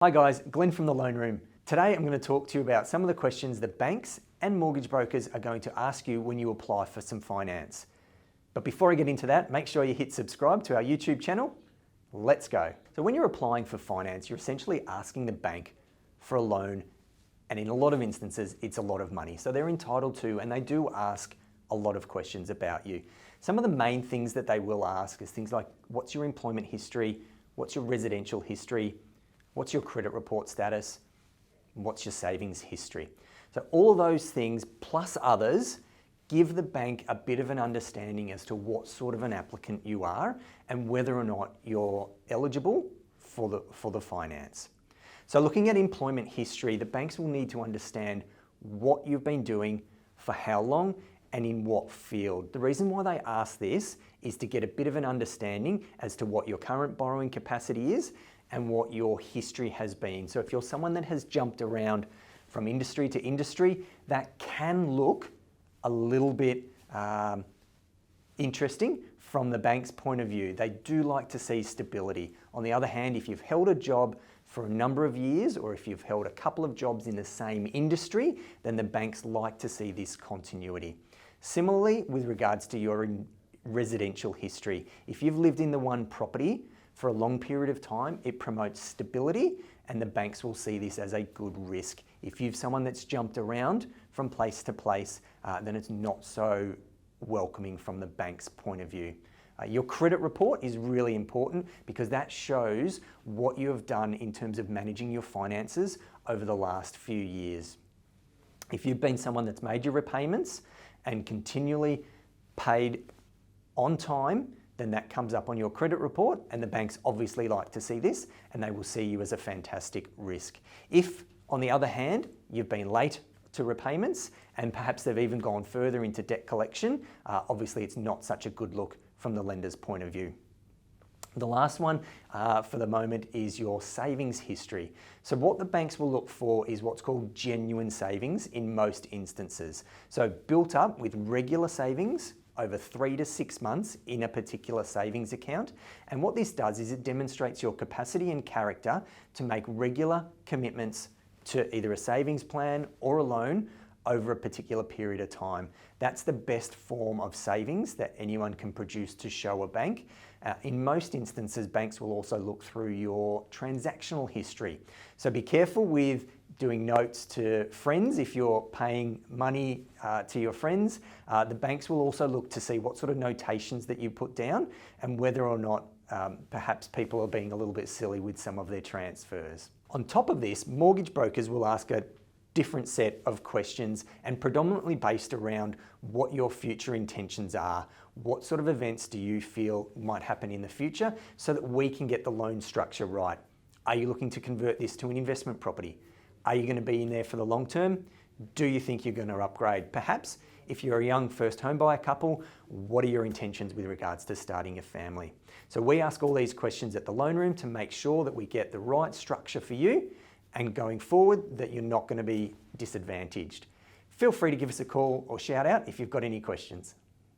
Hi guys, Glenn from the Loan Room. Today I'm going to talk to you about some of the questions that banks and mortgage brokers are going to ask you when you apply for some finance. But before I get into that, make sure you hit subscribe to our YouTube channel. Let's go. So when you're applying for finance, you're essentially asking the bank for a loan, and in a lot of instances, it's a lot of money. So they're entitled to, and they do ask a lot of questions about you. Some of the main things that they will ask is things like, what's your employment history? What's your residential history? What's your credit report status? What's your savings history? So all of those things, plus others, give the bank a bit of an understanding as to what sort of an applicant you are and whether or not you're eligible for the finance. So looking at employment history, the banks will need to understand what you've been doing, for how long, and in what field. The reason why they ask this is to get a bit of an understanding as to what your current borrowing capacity is and what your history has been. So if you're someone that has jumped around from industry to industry, that can look a little bit interesting from the bank's point of view. They do like to see stability. On the other hand, if you've held a job for a number of years, or if you've held a couple of jobs in the same industry, then the banks like to see this continuity. Similarly, with regards to your residential history, if you've lived in the one property for a long period of time, it promotes stability, and the banks will see this as a good risk. If you're someone that's jumped around from place to place, then it's not so welcoming from the bank's point of view. Your credit report is really important because that shows what you have done in terms of managing your finances over the last few years. If you've been someone that's made your repayments and continually paid on time, then that comes up on your credit report, and the banks obviously like to see this, and they will see you as a fantastic risk. If, on the other hand, you've been late to repayments and perhaps they've even gone further into debt collection, obviously it's not such a good look from the lender's point of view. The last one for the moment is your savings history. So what the banks will look for is what's called genuine savings in most instances. So built up with regular savings over 3 to 6 months in a particular savings account. And what this does is it demonstrates your capacity and character to make regular commitments to either a savings plan or a loan over a particular period of time. That's the best form of savings that anyone can produce to show a bank. In most instances, banks will also look through your transactional history. So be careful with doing notes to friends. If you're paying money to your friends, the banks will also look to see what sort of notations that you put down and whether or not perhaps people are being a little bit silly with some of their transfers. On top of this, mortgage brokers will ask a different set of questions, and predominantly based around what your future intentions are. What sort of events do you feel might happen in the future so that we can get the loan structure right? Are you looking to convert this to an investment property? Are you going to be in there for the long term? Do you think you're going to upgrade? Perhaps if you're a young first home buyer couple, what are your intentions with regards to starting a family? So we ask all these questions at the Loan Room to make sure that we get the right structure for you, and going forward that you're not going to be disadvantaged. Feel free to give us a call or shout out if you've got any questions.